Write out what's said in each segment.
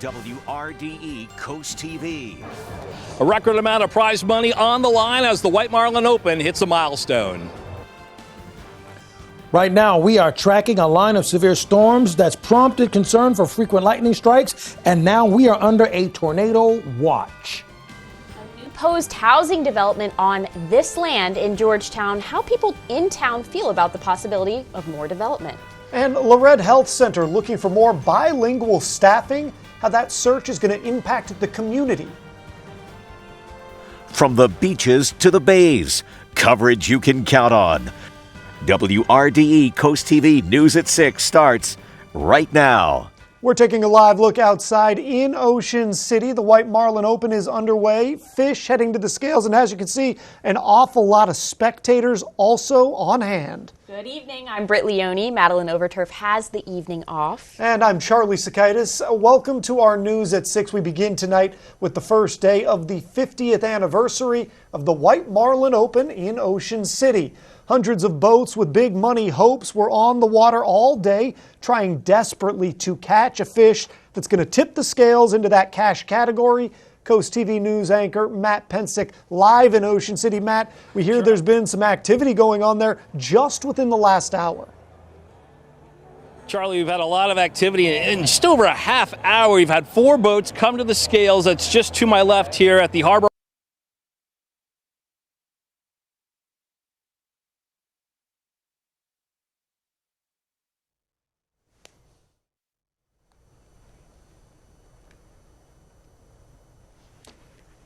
WRDE Coast TV. A record amount of prize money on the line as the White Marlin Open hits a milestone. Right now, we are tracking a line of severe storms that's prompted concern for frequent lightning strikes, and now we are under a tornado watch. A new proposed housing development on this land in Georgetown, how people in town feel about the possibility of more development. And Lorette Health Center looking for more bilingual staffing, how that search is going to impact the community. From the beaches to the bays, coverage you can count on. WRDE Coast TV News at 6 starts right now. We're taking a live look outside in Ocean City. The White Marlin Open is underway. Fish heading to the scales, and as you can see, an awful lot of spectators also on hand. Good evening. I'm Britt Leone. Madeline Overturf has the evening off. And I'm Charlie Sakaitis. Welcome to our News at 6. We begin tonight with the first day of the 50th anniversary of the White Marlin Open in Ocean City. Hundreds of boats with big money hopes were on the water all day, trying desperately to catch a fish that's going to tip the scales into that cash category. Coast TV News anchor Matt Pensick live in Ocean City. Matt, we hear there's been some activity going on there just within the last hour. Charlie, we've had a lot of activity. In just over a half hour, we've had 4 boats come to the scales. That's just to my left here at the harbor.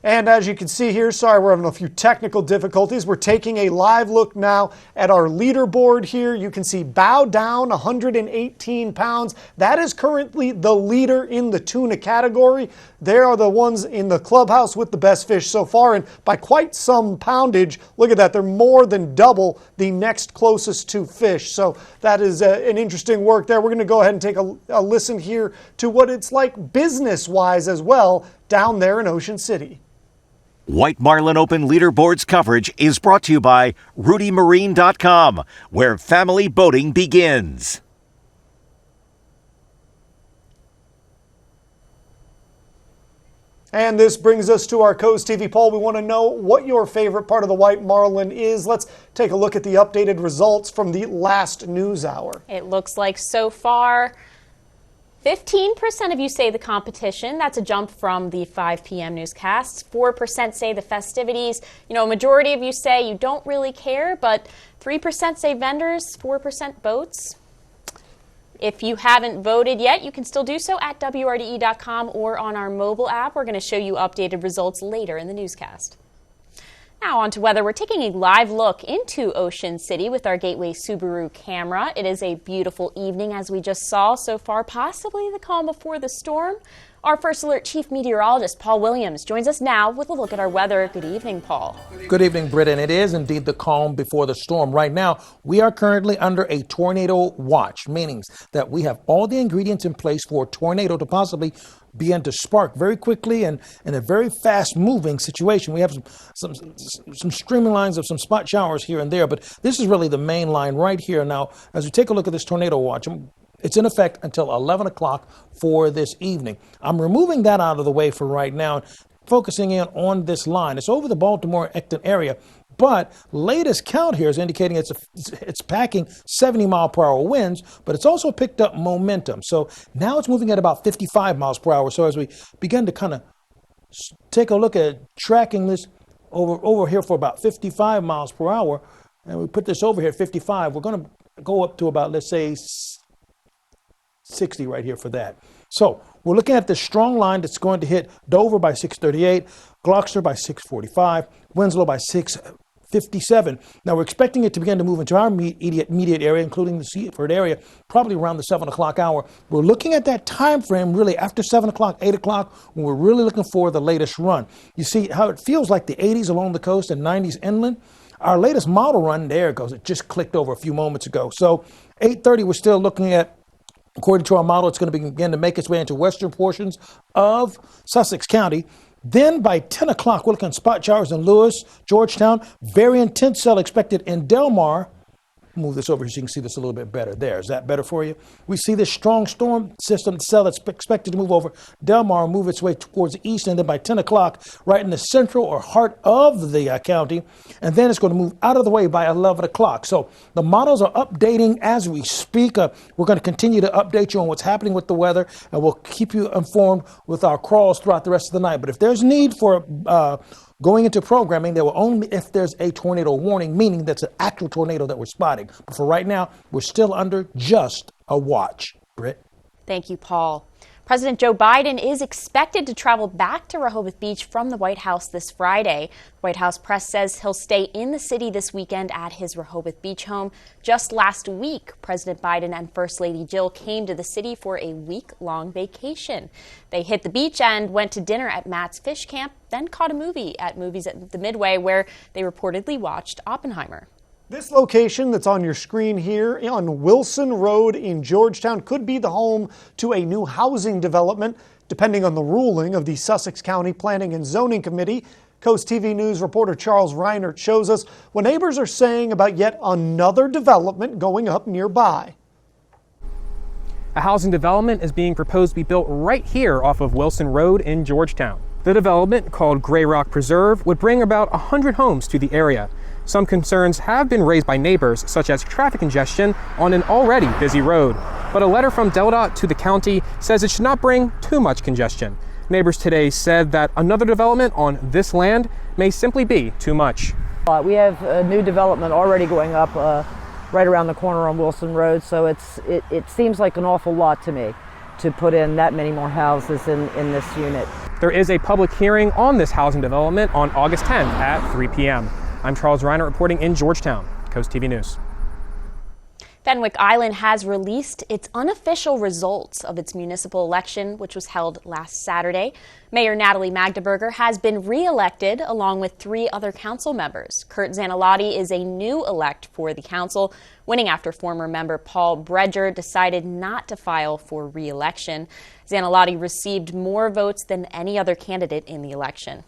And as you can see here, sorry, we're having a few technical difficulties. We're taking a live look now at our leaderboard here. You can see bow down, 118 pounds. That is currently the leader in the tuna category. They are the ones in the clubhouse with the best fish so far, and by quite some poundage. Look at that, they're more than double the next closest to fish. So that is an interesting work there. We're going to go ahead and take a listen here to what it's like business-wise as well down there in Ocean City. White Marlin Open Leaderboards coverage is brought to you by RudyMarine.com, where family boating begins. And this brings us to our Coast TV poll. We want to know what your favorite part of the White Marlin is. Let's take a look at the updated results from the last news hour. It looks like so far 15% of you say the competition. That's a jump from the 5 p.m. newscasts. 4% say the festivities. You know, a majority of you say you don't really care, but 3% say vendors, 4% boats. If you haven't voted yet, you can still do so at WRDE.com or on our mobile app. We're going to show you updated results later in the newscast. Now on to weather. We're taking a live look into Ocean City with our Gateway Subaru camera. It is a beautiful evening, as we just saw so far, possibly the calm before the storm. Our First Alert Chief Meteorologist, Paul Williams, joins us now with a look at our weather. Good evening, Paul. Good evening, Britt, and it is indeed the calm before the storm. Right now, we are currently under a tornado watch, meaning that we have all the ingredients in place for a tornado to possibly begin to spark very quickly and in a very fast-moving situation. We have some streaming lines of some spot showers here and there, but this is really the main line right here. Now, as we take a look at this tornado watch, it's in effect until 11 o'clock for this evening. I'm removing that out of the way for right now, focusing in on this line. It's over the Baltimore-Ecton area, but latest count here is indicating it's packing 70-mile-per-hour winds, but it's also picked up momentum. So now it's moving at about 55 miles per hour. So as we begin to kind of take a look at tracking this over here for about 55 miles per hour, and we put this over here at 55, we're going to go up to about, let's say, 60 right here for that. So we're looking at this strong line that's going to hit Dover by 6:38, Gloucester by 6:45, Winslow by 6:57. Now we're expecting it to begin to move into our immediate area, including the Seaford area, probably around the 7 o'clock hour. We're looking at that time frame really after 7 o'clock, 8 o'clock, when we're really looking for the latest run. You see how it feels like the 80s along the coast and 90s inland? Our latest model run, there it goes. It just clicked over a few moments ago. So 8:30, we're still looking at, according to our model, it's going to begin to make its way into western portions of Sussex County. Then by 10 o'clock, we're looking at spot showers in Lewis, Georgetown. Very intense cell expected in Delmar. Move this over so you can see this a little bit better. There, is that better for you? We see this strong storm system cell that's expected to move over Del Mar, move its way towards the east, and then by 10 o'clock, right in the central or heart of the county, and then it's going to move out of the way by 11 o'clock. So the models are updating as we speak. We're going to continue to update you on what's happening with the weather, and we'll keep you informed with our crawls throughout the rest of the night. But if there's need for going into programming, there will only if there's a tornado warning, meaning that's an actual tornado that we're spotting. But for right now, we're still under just a watch. Britt? Thank you, Paul. President Joe Biden is expected to travel back to Rehoboth Beach from the White House this Friday. White House press says he'll stay in the city this weekend at his Rehoboth Beach home. Just last week, President Biden and First Lady Jill came to the city for a week-long vacation. They hit the beach and went to dinner at Matt's Fish Camp, then caught a movie at Movies at the Midway, where they reportedly watched Oppenheimer. This location that's on your screen here on Wilson Road in Georgetown could be the home to a new housing development, depending on the ruling of the Sussex County Planning and Zoning Committee. Coast TV News reporter Charles Reinert shows us what neighbors are saying about yet another development going up nearby. A housing development is being proposed to be built right here off of Wilson Road in Georgetown. The development, called Gray Rock Preserve, would bring about 100 homes to the area. Some concerns have been raised by neighbors, such as traffic congestion on an already busy road. But a letter from DelDOT to the county says it should not bring too much congestion. Neighbors today said that another development on this land may simply be too much. We have a new development already going up right around the corner on Wilson Road, so it seems like an awful lot to me to put in that many more houses in this unit. There is a public hearing on this housing development on August 10th at 3 p.m. I'm Charles Reiner reporting in Georgetown, Coast TV News. Fenwick Island has released its unofficial results of its municipal election, which was held last Saturday. Mayor Natalie Magdeburger has been re-elected along with 3 other council members. Kurt Zanalotti is a new elect for the council, winning after former member Paul Bredger decided not to file for re-election. Zanalotti received more votes than any other candidate in the election.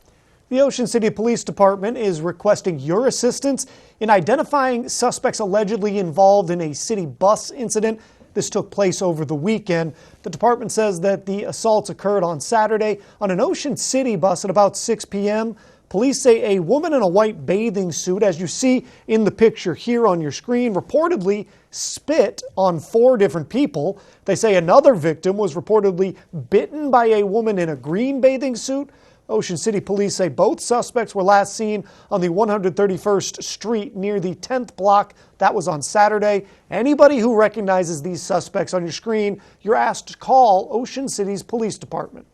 The Ocean City Police Department is requesting your assistance in identifying suspects allegedly involved in a city bus incident. This took place over the weekend. The department says that the assaults occurred on Saturday on an Ocean City bus at about 6 p.m. Police say a woman in a white bathing suit, as you see in the picture here on your screen, reportedly spit on 4 different people. They say another victim was reportedly bitten by a woman in a green bathing suit. Ocean City police say both suspects were last seen on the 131st Street near the 10th block. That was on Saturday. Anybody who recognizes these suspects on your screen, you're asked to call Ocean City's police department.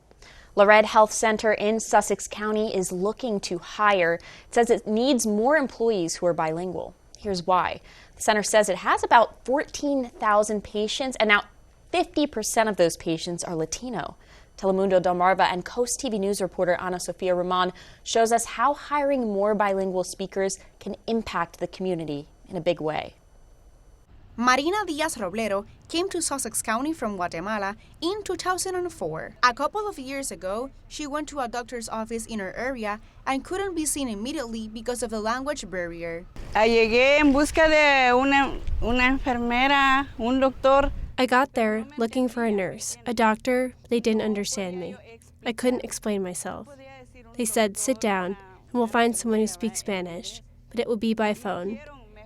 Lored Health Center in Sussex County is looking to hire. It says it needs more employees who are bilingual. Here's why. The center says it has about 14,000 patients, and now 50% of those patients are Latino. Telemundo Delmarva and Coast TV News reporter Ana Sofia Roman shows us how hiring more bilingual speakers can impact the community in a big way. Marina Diaz-Roblero came to Sussex County from Guatemala in 2004. A couple of years ago, she went to a doctor's office in her area and couldn't be seen immediately because of the language barrier. Llegué en busca de una enfermera, un doctor. I got there looking for a nurse, a doctor, but they didn't understand me. I couldn't explain myself. They said, sit down, and we'll find someone who speaks Spanish, but it will be by phone.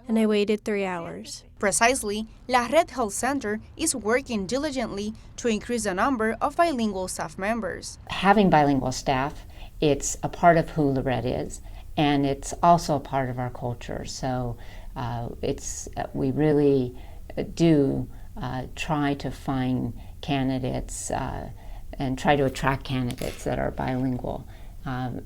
And I waited 3 hours. Precisely, Lored Health Center is working diligently to increase the number of bilingual staff members. Having bilingual staff, it's a part of who Lored is, and it's also a part of our culture. So we really do try to find candidates and try to attract candidates that are bilingual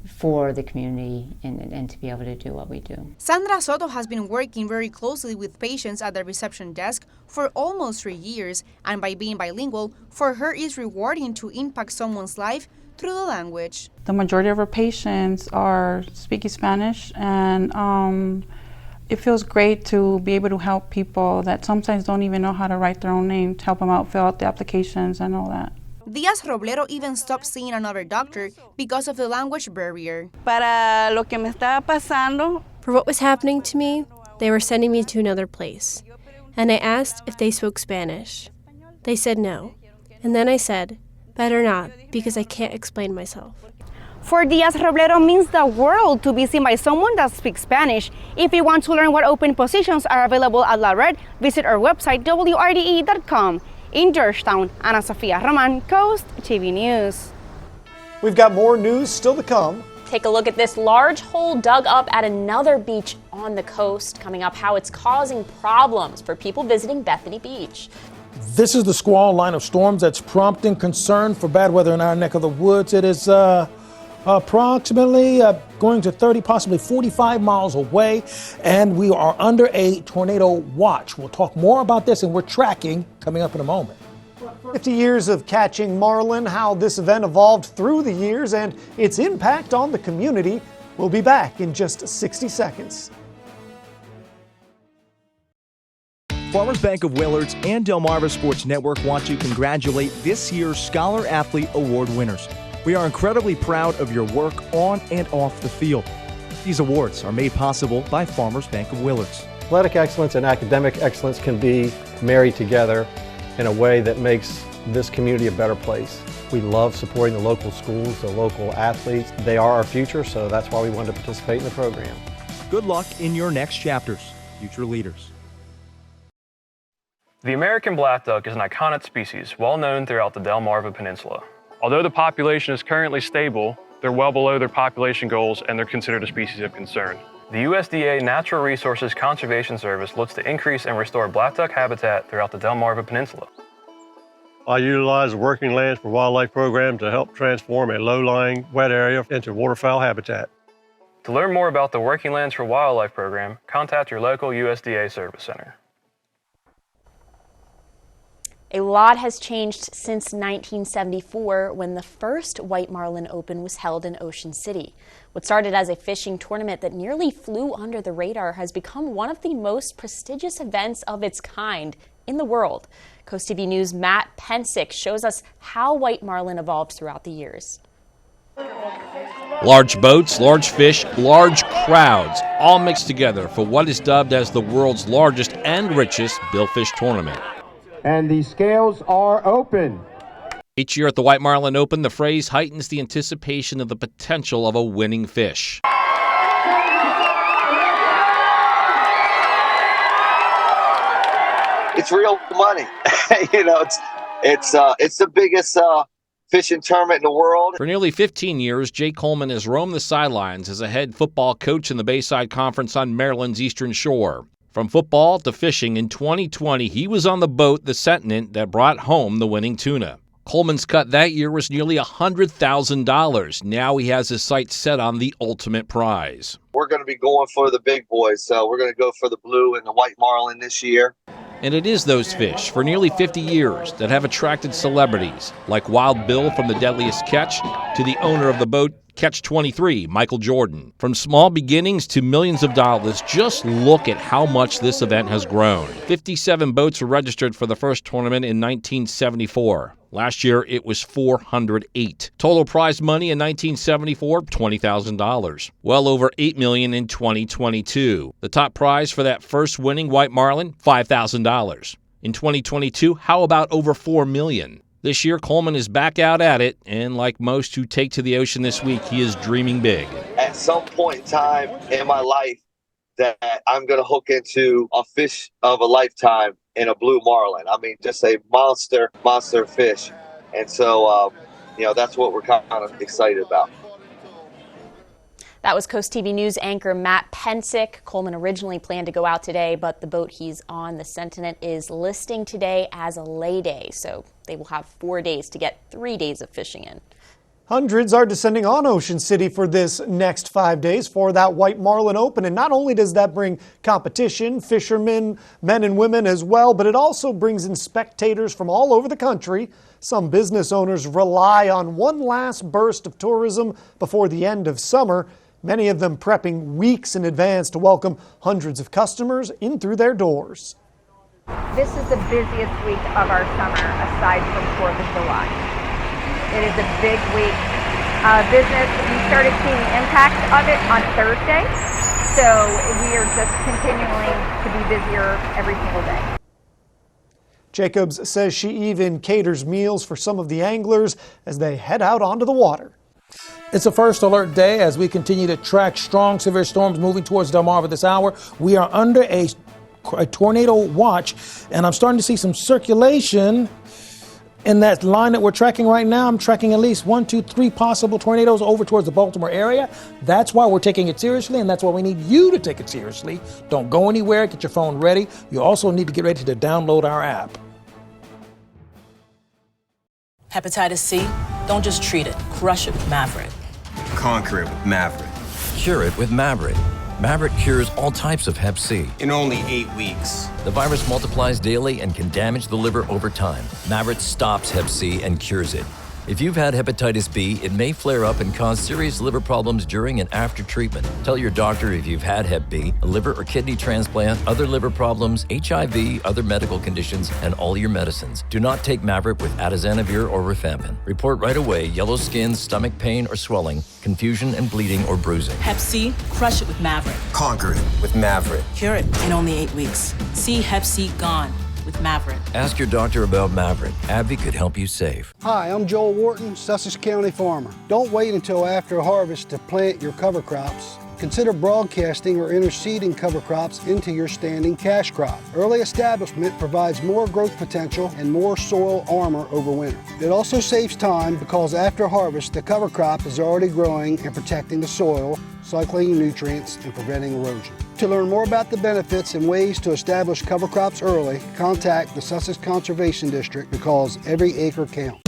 for the community and to be able to do what we do. Sandra Soto has been working very closely with patients at the reception desk for almost 3 years, and by being bilingual, for her is rewarding to impact someone's life through the language. The majority of our patients are speaking Spanish, and it feels great to be able to help people that sometimes don't even know how to write their own name, to help them out, fill out the applications and all that. Diaz-Roblero even stopped seeing another doctor because of the language barrier. Para lo que me estaba pasando, for what was happening to me, they were sending me to another place. and I asked if they spoke Spanish. They said no, and then I said, better not, because I can't explain myself. 4 Días Roblero means the world to be seen by someone that speaks Spanish. If you want to learn what open positions are available at LaRed, visit our website, WRDE.com. In Georgetown, Ana Sofia Roman, Coast TV News. We've got more news still to come. Take a look at this large hole dug up at another beach on the coast. Coming up, how it's causing problems for people visiting Bethany Beach. This is the squall line of storms that's prompting concern for bad weather in our neck of the woods. It is approximately going to 30, possibly 45 miles away, and we are under a tornado watch. We'll talk more about this, and we're tracking coming up in a moment. 50 years of catching marlin, how this event evolved through the years, and its impact on the community. We'll be back in just 60 seconds. Farmers Bank of Willards and Delmarva Sports Network want to congratulate this year's Scholar Athlete Award winners. We are incredibly proud of your work on and off the field. These awards are made possible by Farmers Bank of Willards. Athletic excellence and academic excellence can be married together in a way that makes this community a better place. We love supporting the local schools, the local athletes. They are our future, so that's why we wanted to participate in the program. Good luck in your next chapters, future leaders. The American black duck is an iconic species well known throughout the Delmarva Peninsula. Although the population is currently stable, they're well below their population goals and they're considered a species of concern. The USDA Natural Resources Conservation Service looks to increase and restore black duck habitat throughout the Delmarva Peninsula. I utilize the Working Lands for Wildlife program to help transform a low-lying wet area into waterfowl habitat. To learn more about the Working Lands for Wildlife program, contact your local USDA Service Center. A lot has changed since 1974 when the first White Marlin Open was held in Ocean City. What started as a fishing tournament that nearly flew under the radar has become one of the most prestigious events of its kind in the world. Coast TV News' Matt Pensick shows us how White Marlin evolved throughout the years. Large boats, large fish, large crowds, all mixed together for what is dubbed as the world's largest and richest billfish tournament. And the scales are open. Each year at the White Marlin Open, the phrase heightens the anticipation of the potential of a winning fish. It's real money. You know, it's the biggest fishing tournament in the world. For nearly 15 years, Jay Coleman has roamed the sidelines as a head football coach in the Bayside Conference on Maryland's Eastern Shore. From football to fishing, in 2020, he was on the boat, the Sentinent, that brought home the winning tuna. Coleman's cut that year was nearly $100,000. Now he has his sights set on the ultimate prize. We're going to be going for the big boys, so we're going to go for the blue and the white marlin this year. And it is those fish, for nearly 50 years, that have attracted celebrities, like Wild Bill from The Deadliest Catch to the owner of the boat, Catch 23, Michael Jordan. From small beginnings to millions of dollars, just look at how much this event has grown. 57 boats were registered for the first tournament in 1974. Last year, it was 408. Total prize money in 1974, $20,000. Well over $8 million in 2022. The top prize for that first winning White Marlin, $5,000. In 2022, how about over $4 million? This year, Coleman is back out at it, and like most who take to the ocean this week, he is dreaming big. At some point in time in my life that I'm going to hook into a fish of a lifetime in a blue marlin. I mean, just a monster fish. And so, that's what we're kind of excited about. That was Coast TV News anchor Matt Pensick. Coleman originally planned to go out today, but the boat he's on, the Sentinent, is listing today as a lay day. So they will have 4 days to get 3 days of fishing in. Hundreds are descending on Ocean City for this next 5 days for that White Marlin Open. And not only does that bring competition, fishermen, men and women as well, but it also brings in spectators from all over the country. Some business owners rely on one last burst of tourism before the end of summer. Many of them prepping weeks in advance to welcome hundreds of customers in through their doors. This is the busiest week of our summer, aside from 4th of July. It is a big week of business. We started seeing the impact of it on Thursday, so we are just continuing to be busier every single day. Jacobs says she even caters meals for some of the anglers as they head out onto the water. It's a first alert day as we continue to track strong severe storms moving towards Delmarva this hour. We are under a tornado watch, and I'm starting to see some circulation in that line that we're tracking right now. I'm tracking at least 1, 2, 3 possible tornadoes over towards the Baltimore area. That's why we're taking it seriously, and that's why we need you to take it seriously. Don't go anywhere. Get your phone ready. You also need to get ready to download our app. Hepatitis C, don't just treat it. Crush it with Maverick. Conquer it with Maverick. Cure it with Maverick. Maverick cures all types of Hep C. In only 8 weeks. The virus multiplies daily and can damage the liver over time. Maverick stops Hep C and cures it. If you've had hepatitis B, it may flare up and cause serious liver problems during and after treatment. Tell your doctor if you've had Hep B, a liver or kidney transplant, other liver problems, HIV, other medical conditions, and all your medicines. Do not take Maverick with atazanavir or rifampin. Report right away yellow skin, stomach pain or swelling, confusion and bleeding or bruising. Hep C, crush it with Maverick. Conquer it with Maverick. Cure it in only 8 weeks. See Hep C gone with Maverick. Ask your doctor about Maverick. AbbVie could help you save. Hi, I'm Joel Wharton, Sussex County farmer. Don't wait until after harvest to plant your cover crops. Consider broadcasting or interseeding cover crops into your standing cash crop. Early establishment provides more growth potential and more soil armor over winter. It also saves time because after harvest, the cover crop is already growing and protecting the soil, cycling nutrients, and preventing erosion. To learn more about the benefits and ways to establish cover crops early, contact the Sussex Conservation District because every acre counts.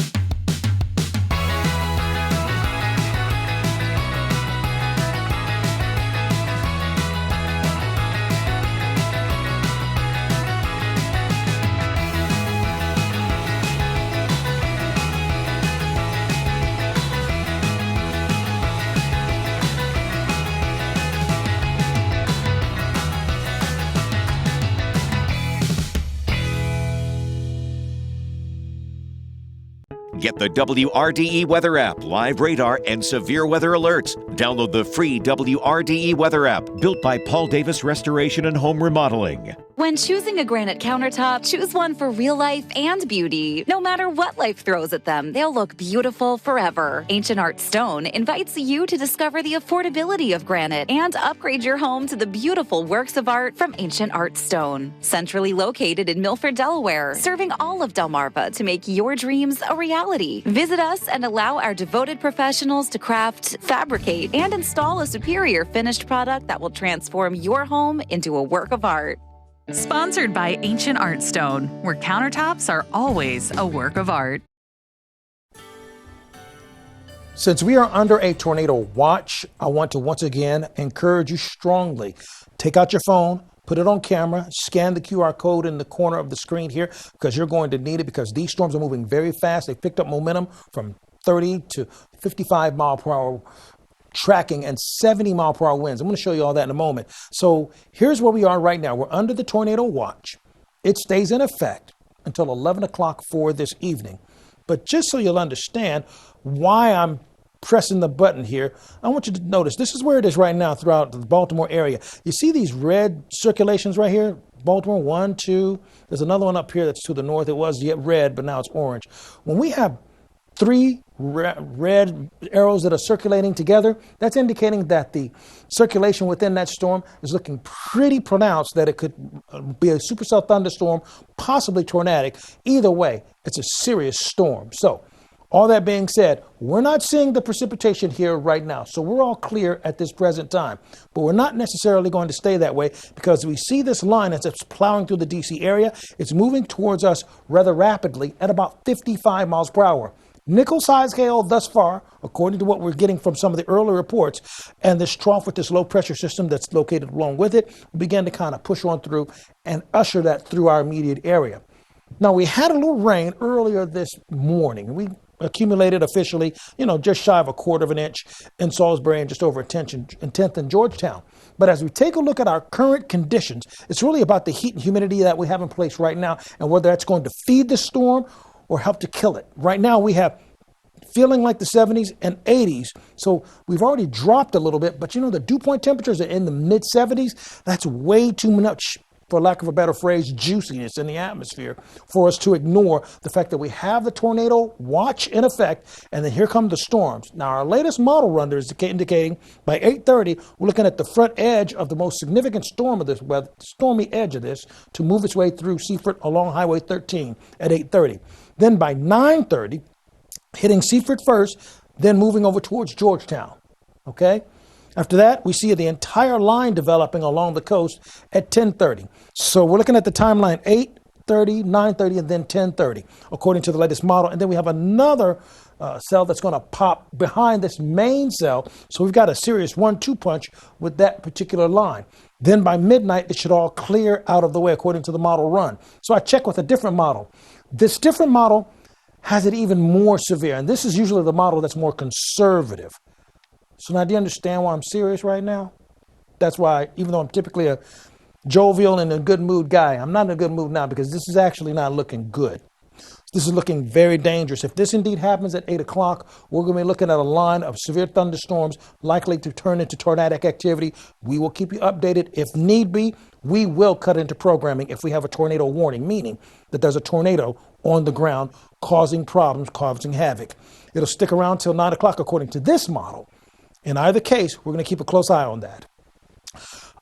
Get the WRDE weather app, live radar, and severe weather alerts. Download the free WRDE weather app, built by Paul Davis Restoration and Home Remodeling. When choosing a granite countertop, choose one for real life and beauty. No matter what life throws at them, they'll look beautiful forever. Ancient Art Stone invites you to discover the affordability of granite and upgrade your home to the beautiful works of art from Ancient Art Stone. Centrally located in Milford, Delaware, serving all of Delmarva to make your dreams a reality. Visit us and allow our devoted professionals to craft, fabricate, and install a superior finished product that will transform your home into a work of art. Sponsored by Ancient Art Stone, where countertops are always a work of art. Since we are under a tornado watch, I want to once again encourage you strongly. Take out your phone, put it on camera, scan the QR code in the corner of the screen here because you're going to need it because these storms are moving very fast. They picked up momentum from 30 to 55 mile per hour tracking and 70 mile per hour winds. I'm going to show you all that in a moment. So here's where we are right now. We're under the tornado watch. It stays in effect until 11 o'clock for this evening. But just so you'll understand why I'm pressing the button here, I want you to notice this is where it is right now throughout the Baltimore area. You see these red circulations right here? Baltimore, 1, 2. There's another one up here that's to the north. It was yet red, but now it's orange. When we have 3 red arrows that are circulating together, that's indicating that the circulation within that storm is looking pretty pronounced, that it could be a supercell thunderstorm, possibly tornadic. Either way, it's a serious storm. So all that being said, we're not seeing the precipitation here right now. So we're all clear at this present time. But we're not necessarily going to stay that way because we see this line as it's plowing through the DC area. It's moving towards us rather rapidly at about 55 miles per hour. Nickel-sized hail thus far, according to what we're getting from some of the early reports, and this trough with this low-pressure system that's located along with it, will begin to kind of push on through and usher that through our immediate area. Now, we had a little rain earlier this morning. We accumulated officially, just shy of 1/4 of an inch in Salisbury and just over a tenth in Georgetown. But as we take a look at our current conditions, it's really about the heat and humidity that we have in place right now and whether that's going to feed the storm or help to kill it. Right now we have feeling like the 70s and 80s. So we've already dropped a little bit, but the dew point temperatures are in the mid 70s. That's way too much for lack of a better phrase, juiciness in the atmosphere for us to ignore the fact that we have the tornado watch in effect, and then here come the storms. Now, our latest model run is indicating by 8:30, we're looking at the front edge of the most significant storm of this weather, stormy edge of this, to move its way through Seaford along Highway 13 at 8:30. Then by 9:30, hitting Seaford first, then moving over towards Georgetown. Okay? After that, we see the entire line developing along the coast at 10:30. So we're looking at the timeline 8:30, 9:30, and then 10:30, according to the latest model. And then we have another cell that's going to pop behind this main cell. So we've got a serious 1-2 punch with that particular line. Then by midnight, it should all clear out of the way, according to the model run. So I check with a different model. This different model has it even more severe. And this is usually the model that's more conservative. So now, do you understand why I'm serious right now? That's why, even though I'm typically a jovial and a good mood guy, I'm not in a good mood now because this is actually not looking good. This is looking very dangerous. If this indeed happens at 8 o'clock, we're going to be looking at a line of severe thunderstorms likely to turn into tornadic activity. We will keep you updated. If need be, we will cut into programming if we have a tornado warning, meaning that there's a tornado on the ground causing problems, causing havoc. It'll stick around till 9 o'clock according to this model. In either case, we're going to keep a close eye on that.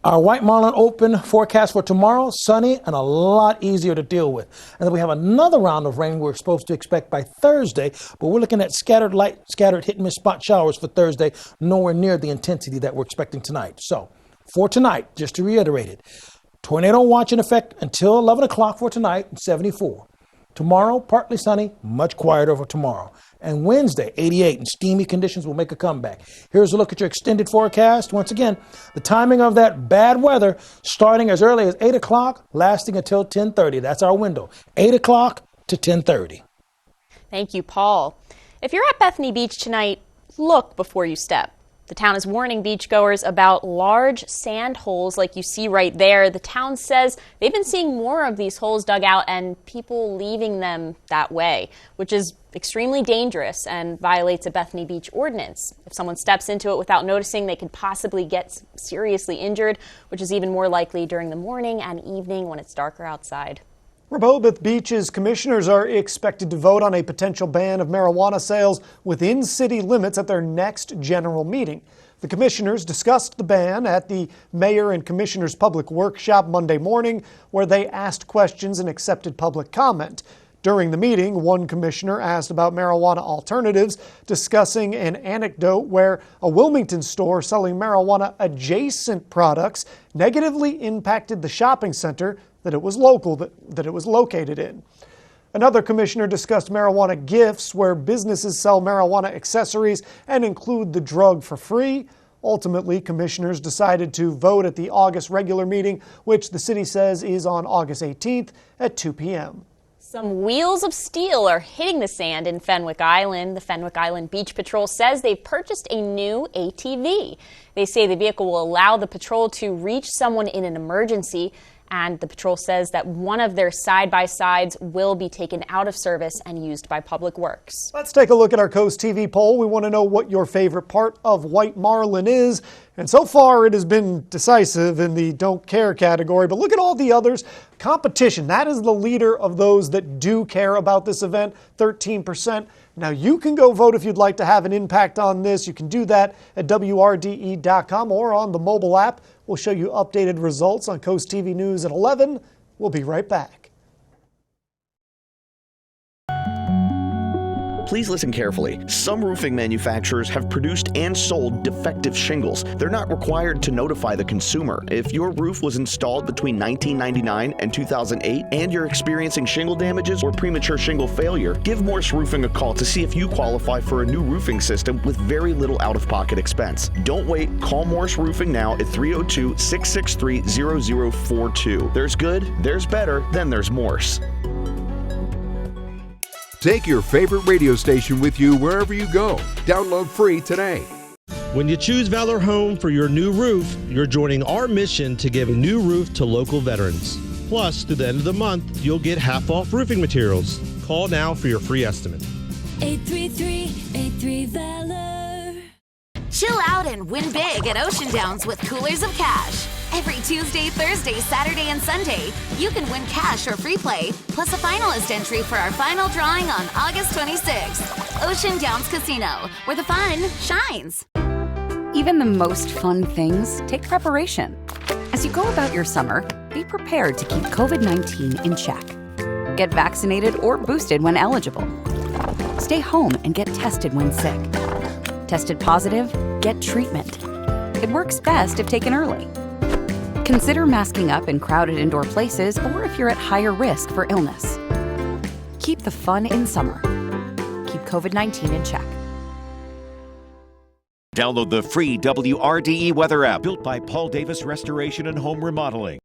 Our White Marlin Open forecast for tomorrow, sunny and a lot easier to deal with. And then we have another round of rain we're supposed to expect by Thursday, but we're looking at scattered hit and miss spot showers for Thursday, nowhere near the intensity that we're expecting tonight. So for tonight, just to reiterate it, tornado watch in effect until 11 o'clock for tonight, 74. Tomorrow, partly sunny, much quieter for tomorrow. And Wednesday, 88, and steamy conditions will make a comeback. Here's a look at your extended forecast. Once again, the timing of that bad weather starting as early as 8 o'clock, lasting until 10:30. That's our window, 8 o'clock to 10:30. Thank you, Paul. If you're at Bethany Beach tonight, look before you step. The town is warning beachgoers about large sand holes like you see right there. The town says they've been seeing more of these holes dug out and people leaving them that way, which is extremely dangerous and violates a Bethany Beach ordinance. If someone steps into it without noticing, they could possibly get seriously injured, which is even more likely during the morning and evening when it's darker outside. Rehoboth Beach's commissioners are expected to vote on a potential ban of marijuana sales within city limits at their next general meeting. The commissioners discussed the ban at the Mayor and Commissioners Public Workshop Monday morning, where they asked questions and accepted public comment. During the meeting, one commissioner asked about marijuana alternatives, discussing an anecdote where a Wilmington store selling marijuana-adjacent products negatively impacted the shopping center that it was located in. Another commissioner discussed marijuana gifts, where businesses sell marijuana accessories and include the drug for free. Ultimately, commissioners decided to vote at the August regular meeting, which the city says is on August 18th at 2 p.m. Some wheels of steel are hitting the sand in Fenwick Island. The Fenwick Island Beach Patrol says they've purchased a new ATV. They say the vehicle will allow the patrol to reach someone in an emergency. And the patrol says that one of their side-by-sides will be taken out of service and used by Public Works. Let's take a look at our Coast TV poll. We want to know what your favorite part of White Marlin is. And so far, it has been decisive in the don't care category. But look at all the others. Competition, that is the leader of those that do care about this event, 13%. Now, you can go vote if you'd like to have an impact on this. You can do that at WRDE.com or on the mobile app. We'll show you updated results on Coast TV News at 11. We'll be right back. Please listen carefully. Some roofing manufacturers have produced and sold defective shingles. They're not required to notify the consumer. If your roof was installed between 1999 and 2008 and you're experiencing shingle damages or premature shingle failure, give Morse Roofing a call to see if you qualify for a new roofing system with very little out-of-pocket expense. Don't wait. Call Morse Roofing now at 302-663-0042. There's good, there's better, then there's Morse. Take your favorite radio station with you wherever you go. Download free today. When you choose Valor Home for your new roof, you're joining our mission to give a new roof to local veterans. Plus, through the end of the month, you'll get half off roofing materials. Call now for your free estimate. 833-83-VALOR. Chill out and win big at Ocean Downs with Coolers of Cash. Every Tuesday, Thursday, Saturday, and Sunday, you can win cash or free play, plus a finalist entry for our final drawing on August 26th. Ocean Downs Casino, where the fun shines. Even the most fun things take preparation. As you go about your summer, be prepared to keep COVID-19 in check. Get vaccinated or boosted when eligible. Stay home and get tested when sick. Tested positive? Get treatment. It works best if taken early. Consider masking up in crowded indoor places or if you're at higher risk for illness. Keep the fun in summer. Keep COVID-19 in check. Download the free WRDE weather app built by Paul Davis Restoration and Home Remodeling.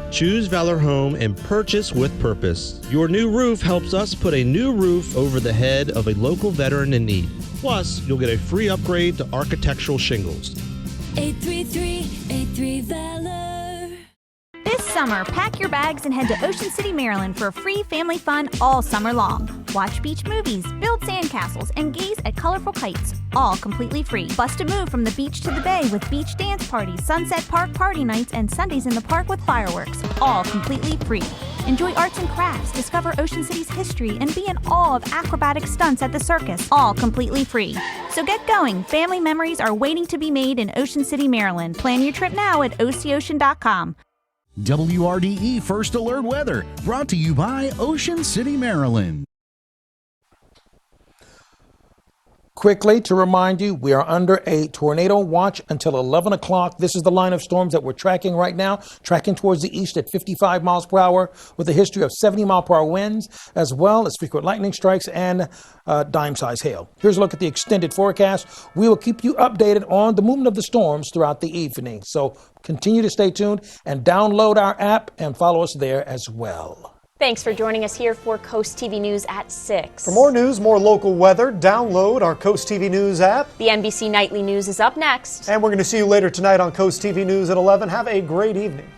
Choose Valor Home and purchase with purpose. Your new roof helps us put a new roof over the head of a local veteran in need. Plus, you'll get a free upgrade to architectural shingles. 833-83-VALOR. This summer, pack your bags and head to Ocean City, Maryland for free family fun all summer long. Watch beach movies, build sandcastles, and gaze at colorful kites, all completely free. Bust a move from the beach to the bay with beach dance parties, Sunset Park party nights, and Sundays in the park with fireworks, all completely free. Enjoy arts and crafts, discover Ocean City's history, and be in awe of acrobatic stunts at the circus, all completely free. So get going. Family memories are waiting to be made in Ocean City, Maryland. Plan your trip now at OCOcean.com. WRDE First Alert Weather, brought to you by Ocean City, Maryland. Quickly to remind you, we are under a tornado watch until 11 o'clock. This is the line of storms that we're tracking right now, tracking towards the east at 55 miles per hour with a history of 70 mile per hour winds, as well as frequent lightning strikes and dime-size hail. Here's a look at the extended forecast. We will keep you updated on the movement of the storms throughout the evening. So continue to stay tuned and download our app and follow us there as well. Thanks for joining us here for Coast TV News at 6. For more news, more local weather, download our Coast TV News app. The NBC Nightly News is up next. And we're going to see you later tonight on Coast TV News at 11. Have a great evening.